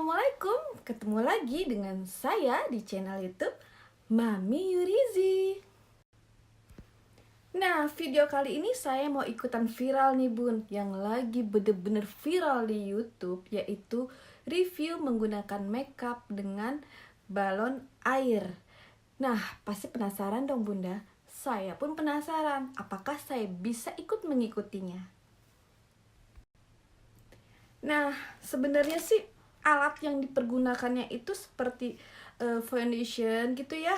Assalamualaikum, ketemu lagi dengan saya di channel YouTube Mami Yurizi. Nah, video kali ini saya mau ikutan viral nih bun, yang lagi bener-bener viral di YouTube, yaitu review menggunakan makeup dengan balon air. Nah, pasti penasaran dong bunda, saya pun penasaran apakah saya bisa ikut mengikutinya. Nah, sebenarnya sih alat yang dipergunakannya itu seperti foundation gitu ya,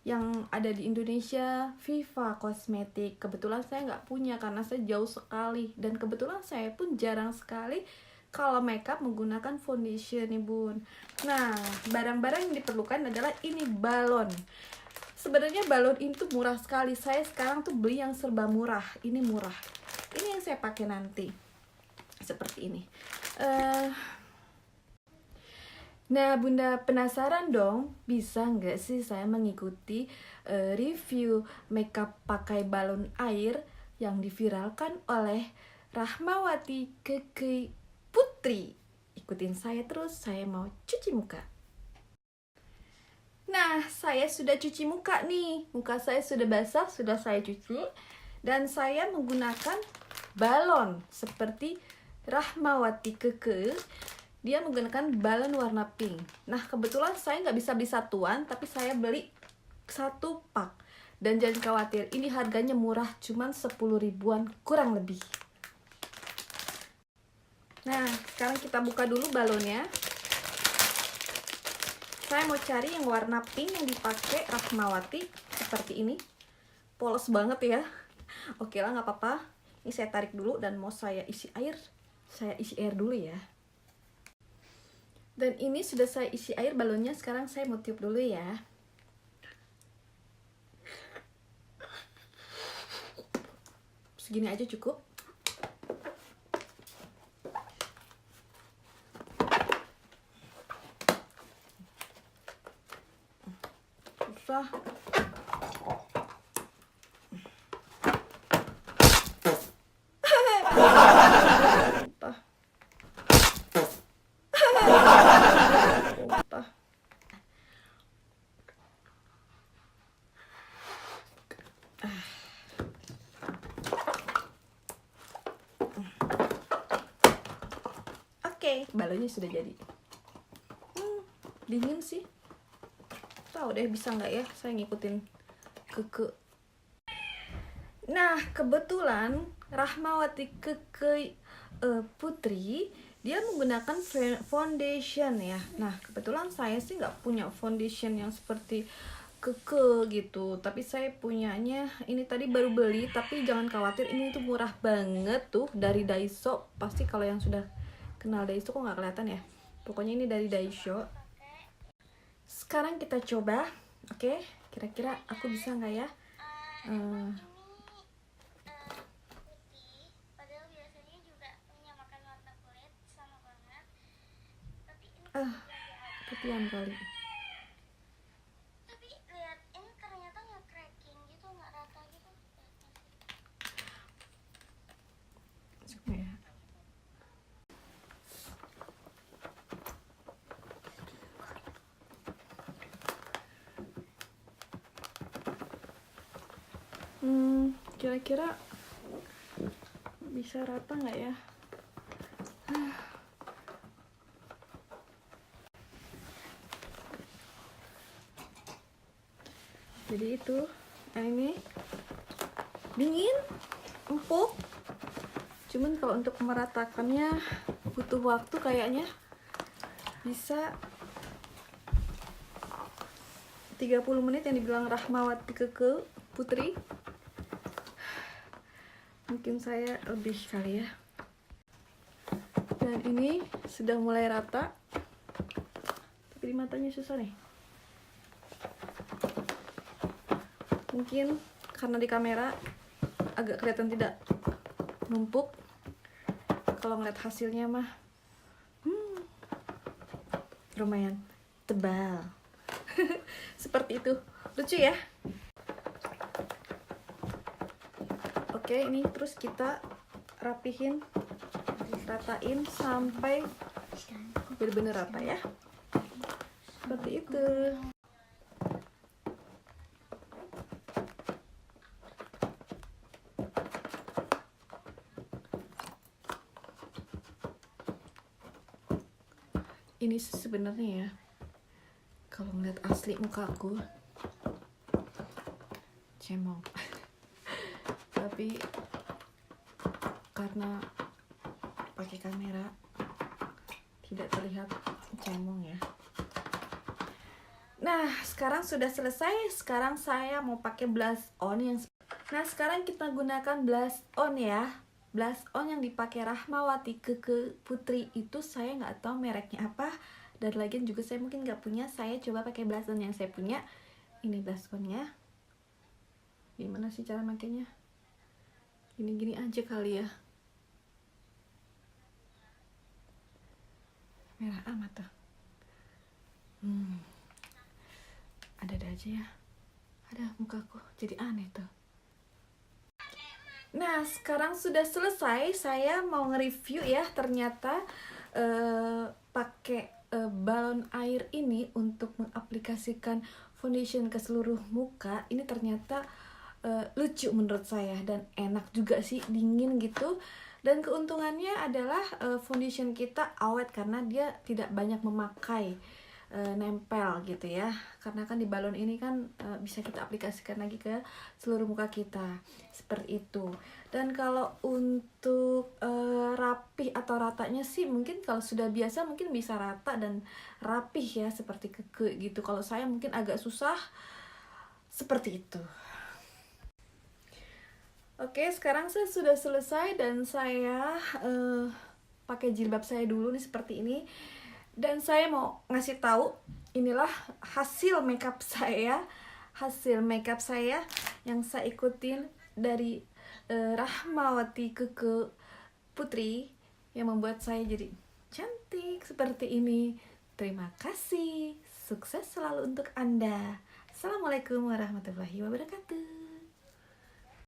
yang ada di Indonesia, Viva Cosmetic. Kebetulan saya nggak punya karena saya jauh sekali, dan kebetulan saya pun jarang sekali kalau makeup menggunakan foundation nih bun. Nah, barang-barang yang diperlukan adalah ini balon. Sebenarnya balon ini tuh murah sekali. Saya sekarang tuh beli yang serba murah. Ini murah. Ini yang saya pakai nanti. Seperti ini. Nah bunda, penasaran dong, bisa nggak sih saya mengikuti review makeup pakai balon air yang diviralkan oleh Rahmawati Keke Putri. Ikutin saya terus, saya mau cuci muka. Nah, saya sudah cuci muka nih. Muka saya sudah basah, sudah saya cuci. Dan saya menggunakan balon seperti Rahmawati Keke. Dia menggunakan balon warna pink. Nah, kebetulan saya nggak bisa beli satuan, tapi saya beli satu pak. Dan jangan khawatir, ini harganya murah, cuman 10 ribuan kurang lebih. Nah, sekarang kita buka dulu balonnya. Saya mau cari yang warna pink yang dipakai Rahmawati, seperti ini. Polos banget ya. Oke lah, nggak apa-apa. Ini saya tarik dulu dan mau saya isi air. Saya isi air dulu ya. Dan ini sudah saya isi air balonnya, sekarang saya mau tiup dulu ya. Segini aja cukup. Susah. Oke, balonnya sudah jadi. Dingin sih. Tahu deh bisa nggak ya saya ngikutin Keke. Nah, kebetulan Rahmawati Keke Putri, dia menggunakan foundation ya. Nah, kebetulan saya sih nggak punya foundation yang seperti Keke gitu, tapi saya punyanya ini tadi baru beli. Tapi jangan khawatir, ini tuh murah banget tuh, dari Daiso. Pasti kalau yang sudah kenal Daiso kok nggak kelihatan ya, pokoknya ini dari Daiso. Sekarang kita coba. Oke, kira-kira aku bisa nggak ya? Ketian kali. Tapi lihat ini ternyata nggak cracking gitu, nggak rata gitu. Coba ya. Kira-kira bisa rata nggak ya? Jadi itu, nah ini dingin, empuk. Cuman kalau untuk meratakannya butuh waktu kayaknya. Bisa 30 menit yang dibilang Rahmawati Keke Putri. Mungkin saya lebih kali ya. Dan ini sudah mulai rata. Tapi di matanya susah nih. Mungkin karena di kamera agak kelihatan tidak numpuk. Kalau ngeliat hasilnya mah lumayan tebal. Seperti itu. Lucu ya. Oke, ini terus kita rapihin, ratain sampai bener-bener rata ya, seperti itu. Ini sebenarnya ya, kalau ngeliat asli mukaku cemong tapi karena pakai kamera tidak terlihat cemong ya. Nah, sekarang sudah selesai. Sekarang saya mau pakai blush on yang sekarang kita gunakan blush on ya. Blush on yang dipakai Rahmawati Keke Putri itu saya nggak tahu mereknya apa, dan lagian juga saya mungkin nggak punya. Saya coba pakai blush on yang saya punya. Ini blush onnya. Gimana sih cara makainya? Gini-gini aja kali ya. Merah amat tuh. Ada aja ya. Ada mukaku jadi aneh tuh. Nah, sekarang sudah selesai. Saya mau nge-review ya. Ternyata pakai balon air ini untuk mengaplikasikan foundation ke seluruh muka. Ini ternyata lucu menurut saya dan enak juga sih, dingin gitu. Dan keuntungannya adalah foundation kita awet karena dia tidak banyak memakai nempel gitu ya, karena kan di balon ini kan bisa kita aplikasikan lagi ke seluruh muka kita seperti itu. Dan kalau untuk rapih atau ratanya sih, mungkin kalau sudah biasa mungkin bisa rata dan rapih ya seperti Keke gitu. Kalau saya mungkin agak susah seperti itu. Oke, sekarang saya sudah selesai dan saya pakai jilbab saya dulu nih seperti ini. Dan saya mau ngasih tahu, inilah hasil makeup saya. Hasil makeup saya yang saya ikutin dari Rahmawati Keke Putri yang membuat saya jadi cantik seperti ini. Terima kasih. Sukses selalu untuk Anda. Assalamualaikum warahmatullahi wabarakatuh.